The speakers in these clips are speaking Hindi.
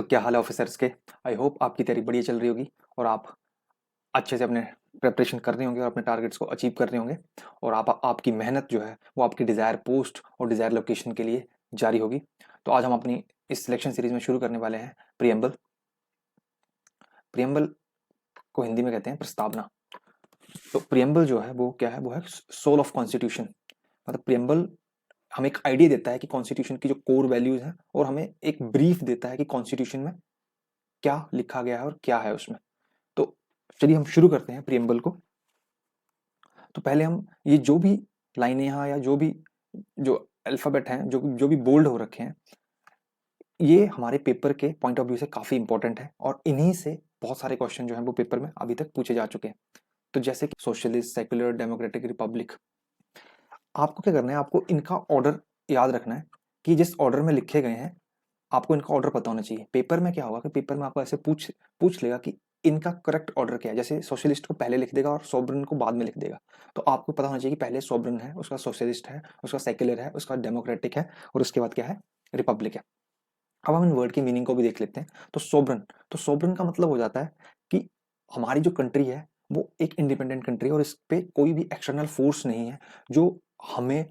तो क्या हाल है ऑफिसर्स के। आई होप आपकी तैयारी बढ़िया चल रही होगी और आप अच्छे से अपने प्रिपरेशन कर रहे होंगे और अपने टारगेट्स को अचीव कर रहे होंगे और आपकी मेहनत जो है वो आपकी डिज़ायर पोस्ट और डिज़ायर लोकेशन के लिए जारी होगी। तो आज हम अपनी इस सिलेक्शन सीरीज में शुरू करने वाले हैं प्रियम्बल। प्रियम्बल को हिंदी में कहते हैं प्रस्तावना। तो प्रियम्बल जो है वो क्या है, वो है सोल ऑफ कॉन्स्टिट्यूशन। मतलब प्रियम्बल हमें एक आइडिया देता है कि कॉन्स्टिट्यूशन की जो कोर वैल्यूज हैं और हमें एक ब्रीफ देता है कि कॉन्स्टिट्यूशन में क्या लिखा गया है और क्या है उसमें। तो चलिए हम शुरू करते हैं प्रियम्बल को। तो पहले हम ये जो भी लाइनें यहाँ या जो अल्फ़ाबेट हैं जो जो भी बोल्ड हो रखे हैं, ये हमारे पेपर के पॉइंट ऑफ व्यू से काफ़ी इंपॉर्टेंट है और इन्हीं से बहुत सारे क्वेश्चन जो हैं वो पेपर में अभी तक पूछे जा चुके हैं। तो जैसे कि सोशलिस्ट, सेक्युलर, डेमोक्रेटिक, रिपब्लिक, आपको क्या करना है, आपको इनका ऑर्डर याद रखना है कि जिस ऑर्डर में लिखे गए हैं आपको इनका ऑर्डर पता होना चाहिए। पेपर में क्या होगा कि पेपर में आपको ऐसे पूछ पूछ लेगा कि इनका करेक्ट ऑर्डर क्या है। जैसे सोशलिस्ट को पहले लिख देगा और सोवरेन को बाद में लिख देगा। तो आपको पता होना चाहिए कि पहले सोवरेन है, उसका सोशलिस्ट है, उसका सेक्युलर है, उसका डेमोक्रेटिक है और उसके बाद क्या है, रिपब्लिक है। अब हम इन वर्ड की मीनिंग को भी देख लेते हैं। तो सोवरेन का मतलब हो जाता है कि हमारी जो कंट्री है वो एक इंडिपेंडेंट कंट्री है और इस पे कोई भी एक्सटर्नल फोर्स नहीं है जो हमें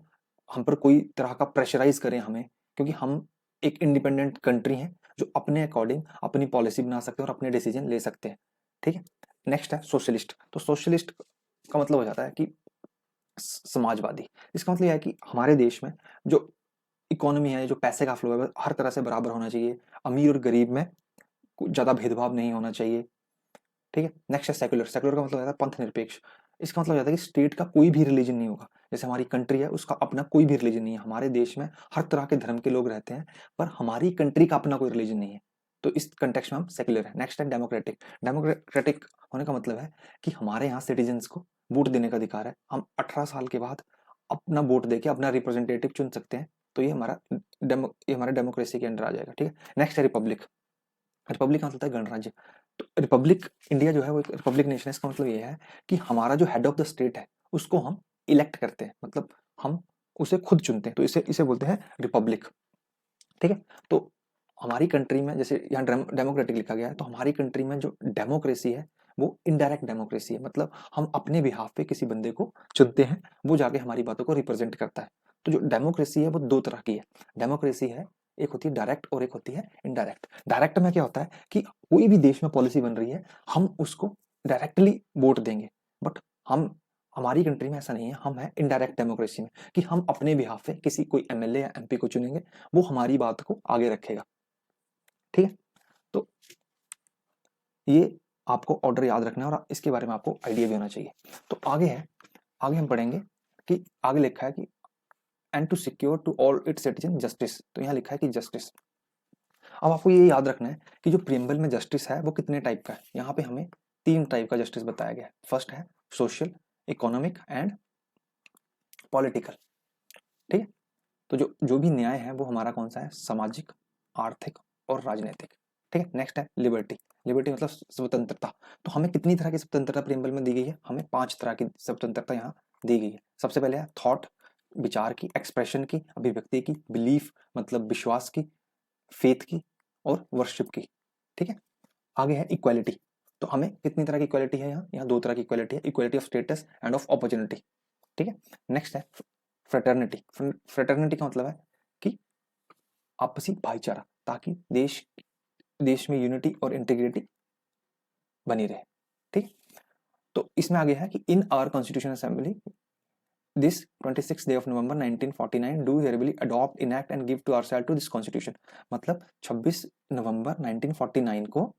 हम पर कोई तरह का प्रेशराइज करे हमें, क्योंकि हम एक इंडिपेंडेंट कंट्री हैं जो अपने अकॉर्डिंग अपनी पॉलिसी बना सकते हैं और अपने डिसीजन ले सकते हैं। ठीक है। नेक्स्ट है सोशलिस्ट। तो सोशलिस्ट का मतलब हो जाता है कि समाजवादी। इसका मतलब यह है कि हमारे देश में जो इकोनॉमी है, जो पैसे का फ्लो है, वो हर तरह से बराबर होना चाहिए। अमीर और गरीब में ज़्यादा भेदभाव नहीं होना चाहिए। ठीक है। नेक्स्ट है सेक्युलर। सेक्युलर का मतलब होता है पंथ निरपेक्ष। इसका मतलब होता है कि स्टेट का कोई भी रिलीजन नहीं होगा। जैसे हमारी कंट्री है उसका अपना कोई भी रिलीजन नहीं है। हमारे देश में हर तरह के धर्म के लोग रहते हैं पर हमारी कंट्री का अपना कोई रिलीजन नहीं है। तो इस कंटेक्स्ट में हम सेक्युलर है। नेक्स्ट है डेमोक्रेटिक। डेमोक्रेटिक होने का मतलब है कि हमारे यहाँ सिटीजन्स को वोट देने का अधिकार है। हम 18 साल के बाद अपना वोट देके अपना रिप्रेजेंटेटिव चुन सकते हैं। तो ये हमारे डेमोक्रेसी के अंडर आ जाएगा। ठीक है। नेक्स्ट है रिपब्लिक। रिपब्लिक का मतलब है गणराज्य। तो रिपब्लिक इंडिया जो है वो एक रिपब्लिक नेशन है। इसका मतलब ये है कि हमारा जो हेड ऑफ द स्टेट है उसको हम इलेक्ट करते हैं, मतलब हम उसे खुद चुनते हैं। तो इसे इसे बोलते हैं रिपब्लिक। ठीक है। तो हमारी कंट्री में जैसे यहाँ डेमोक्रेटिक लिखा गया है, तो हमारी कंट्री में जो डेमोक्रेसी है वो इनडायरेक्ट डेमोक्रेसी है। मतलब हम अपने बिहाफ पे किसी बंदे को चुनते हैं, वो जाके हमारी बातों को रिप्रेजेंट करता है। तो जो डेमोक्रेसी है वो दो तरह की है। डेमोक्रेसी है, एक होती है डायरेक्ट और एक होती है इनडायरेक्ट। डायरेक्ट में क्या होता है कि कोई भी देश में पॉलिसी बन रही है हम उसको डायरेक्टली वोट देंगे। बट हम हमारी कंट्री में ऐसा नहीं है, हम है इनडायरेक्ट डेमोक्रेसी में कि हम अपने बिहाफ पे किसी कोई एमएलए या एमपी को चुनेंगे, वो हमारी बात को आगे रखेगा। ठीक है। तो ये आपको ऑर्डर याद रखना है और इसके बारे में आपको आइडिया भी होना चाहिए। तो आगे हम पढ़ेंगे कि आगे लिखा है कि and to secure to all its citizen justice. तो यहाँ लिखा है कि जस्टिस। अब आपको ये याद रखना है कि जो प्रियम्बल में जस्टिस है वो कितने टाइप का है। यहाँ पे हमें 3 टाइप का जस्टिस बताया गया है। फर्स्ट है सोशल, इकोनॉमिक एंड पॉलिटिकल। ठीक है। तो जो जो भी न्याय है वो हमारा कौन सा है, सामाजिक, आर्थिक और राजनीतिक। ठीक है। नेक्स्ट है लिबर्टी। लिबर्टी मतलब स्वतंत्रता। तो हमें कितनी तरह की स्वतंत्रता प्रियम्बल में दी गई है, हमें 5 तरह की स्वतंत्रता यहाँ दी गई है। सबसे पहले है थॉट, विचार की, एक्सप्रेशन की, अभिव्यक्ति की, बिलीफ मतलब विश्वास की, फेथ की और वर्शिप की। ठीक है। आगे है इक्वालिटी। तो हमें कितनी तरह की इक्वालिटी है, यहाँ 2 तरह की इक्वालिटी है, equality of status end of opportunity. ठीक है। नेक्स्ट है फ्रेटर्निटी। फ्रेटर्निटी का मतलब है कि आपसी भाईचारा, ताकि देश में यूनिटी और इंटीग्रिटी बनी रहे। ठीक। तो इसमें आगे है कि in our constitution assembly this 26 day of November 1949 do hereby adopt, enact and give to ourselves to this constitution. मतलब 26 नवंबर 1949 को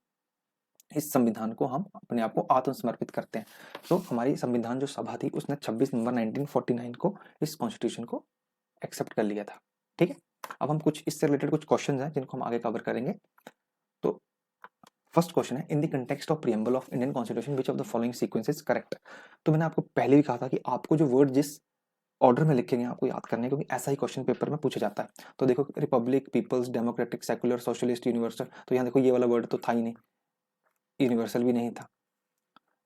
इस संविधान को हम अपने आप को आत्मसमर्पित करते हैं। तो हमारी संविधान जो सभा थी उसने 26 नवंबर 1949 को इस कॉन्स्टिट्यूशन को एक्सेप्ट कर लिया था। ठीक है। अब हम कुछ इससे रिलेटेड कुछ क्वेश्चन हैं जिनको हम आगे कवर करेंगे। तो फर्स्ट क्वेश्चन है, in the context of preamble of Indian constitution which of the following sequence is correct. तो मैंने आपको पहले भी कहा था कि आपको जो वर्ड जिस ऑर्डर में लिखेंगे आपको याद करने, क्योंकि ऐसा ही क्वेश्चन पेपर में पूछा जाता है। तो देखो republic, people's, democratic, secular, socialist, universal. तो यहाँ देखो ये वाला वर्ड तो था ही नहीं, यूनिवर्सल भी नहीं था।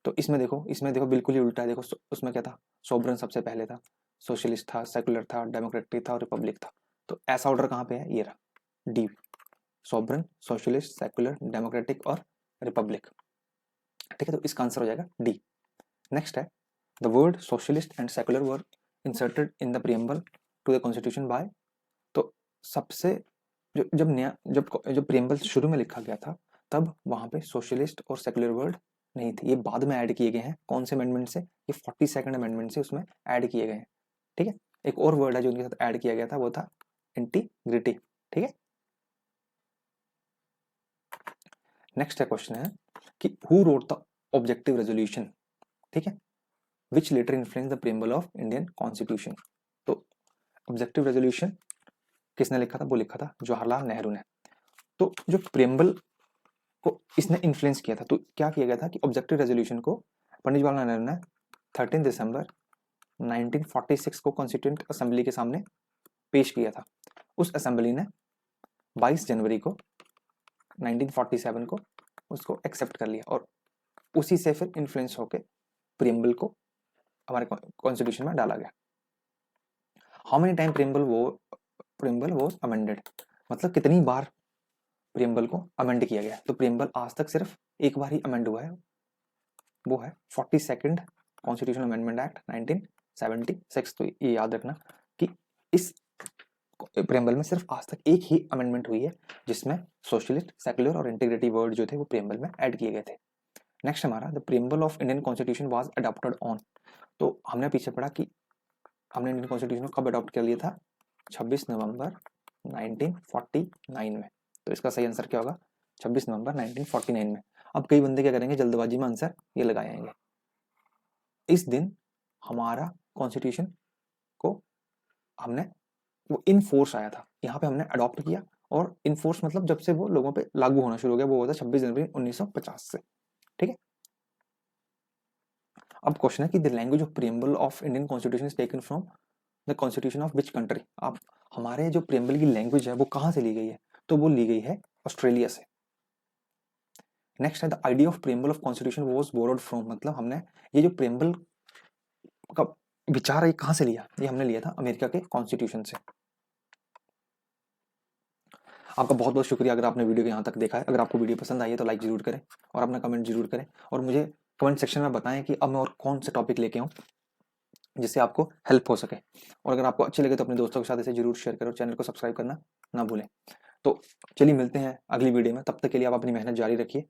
तो इसमें देखो बिल्कुल ही उल्टा है। देखो उसमें क्या था, सोवरेन सबसे पहले था, सोशलिस्ट था, सेक्युलर था, डेमोक्रेटिक था और रिपब्लिक था। तो ऐसा ऑर्डर कहाँ पे है, ये रहा D. Sovereign, socialist, secular, democratic और रिपब्लिक। ठीक है, तो इसका आंसर हो जाएगा डी। नेक्स्ट है the word socialist and secular were inserted in the preamble to the constitution by. तो सबसे जब प्रियम्बल शुरू में लिखा गया था तब वहां पे सोशलिस्ट और सेकुलर वर्ड नहीं थे, ये बाद में ऐड किए गए हैं। कौन से अमेंडमेंट से? ये 42nd अमेंडमेंट से उसमें ऐड किए गए हैं। ठीक है, एक और वर्ड है जो उनके साथ ऐड किया गया था, वो था इंटीग्रिटी। ठीक है, नेक्स्ट है क्वेश्चन है कि who wrote the objective resolution, ठीक है, which later influence the preamble of Indian constitution. तो ऑब्जेक्टिव रेजोल्यूशन किसने लिखा था? वो लिखा था जवाहरलाल नेहरू ने। तो जो प्रियम्बल को इसने इन्फ्लुएंस किया था, तो क्या किया गया था कि ऑब्जेक्टिव रेजोल्यूशन को पंडित जवाहरलाल नेहरू ने 13 दिसंबर 1946 को कॉन्स्टिट्यूएंट असेंबली के सामने पेश किया था। उस असेंबली ने 22 जनवरी को 1947 को उसको एक्सेप्ट कर लिया और उसी से फिर इन्फ्लुएंस होकर प्रियम्बल को हमारे कॉन्स्टिट्यूशन में डाला गया। How many time preamble was amended, मतलब कितनी बार प्रियम्बल को अमेंड किया गया? तो प्रियम्बल आज तक सिर्फ एक बार ही अमेंड हुआ है, वो है 42nd कॉन्स्टिट्यूशनल अमेंडमेंट एक्ट 1976। तो ये याद रखना कि इस प्रियम्बल में सिर्फ आज तक एक ही अमेंडमेंट हुई है जिसमें सोशलिस्ट, सेकुलर और इंटीग्रिटी वर्ड जो थे वो प्रियम्बल में ऐड किए गए थे। नेक्स्ट हमारा the preamble of Indian constitution was adopted on. तो हमने पीछे पढ़ा कि हमने इंडियन कॉन्स्टिट्यूशन को कब अडॉप्ट कर लिया था? 26 नवंबर 1949 में। तो इसका सही आंसर क्या होगा? 26 नवंबर 1949 में। अब कई बंदे क्या करेंगे, जल्दबाजी में आंसर ये लगाएंगे। इस दिन हमारा कॉन्स्टिट्यूशन को हमने वो इन फोर्स आया था, यहाँ पे हमने अडॉप्ट किया, और इन फोर्स मतलब जब से वो लोगों पे लागू होना शुरू हो गया वो हुआ था 26 जनवरी 1950 से। ठीक है, अब क्वेश्चन है कि the language of preamble of Indian constitution is taken from the constitution of which country. आप हमारे जो प्रियम्बल की लैंग्वेज है वो कहाँ से ली गई है? तो वो ली गई है ऑस्ट्रेलिया से। नेक्स्ट है the idea of preamble of constitution was borrowed from, मतलब हमने ये जो प्रियम्बल का विचार है ये कहाँ से लिया? ये हमने लिया था अमेरिका के कॉन्स्टिट्यूशन से। आपका बहुत बहुत शुक्रिया अगर आपने वीडियो को यहाँ तक देखा है। अगर आपको वीडियो पसंद आई है तो लाइक जरूर करें और अपना कमेंट जरूर करें, और मुझे कमेंट सेक्शन में बताएं कि अब मैं और कौन से टॉपिक लेके आऊँ जिससे आपको हेल्प हो सके। और अगर आपको अच्छे लगे तो अपने दोस्तों के साथ इसे जरूर शेयर करो, चैनल को सब्सक्राइब करना ना भूलें। तो चलिए मिलते हैं अगली वीडियो में, तब तक के लिए आप अपनी मेहनत जारी रखिए।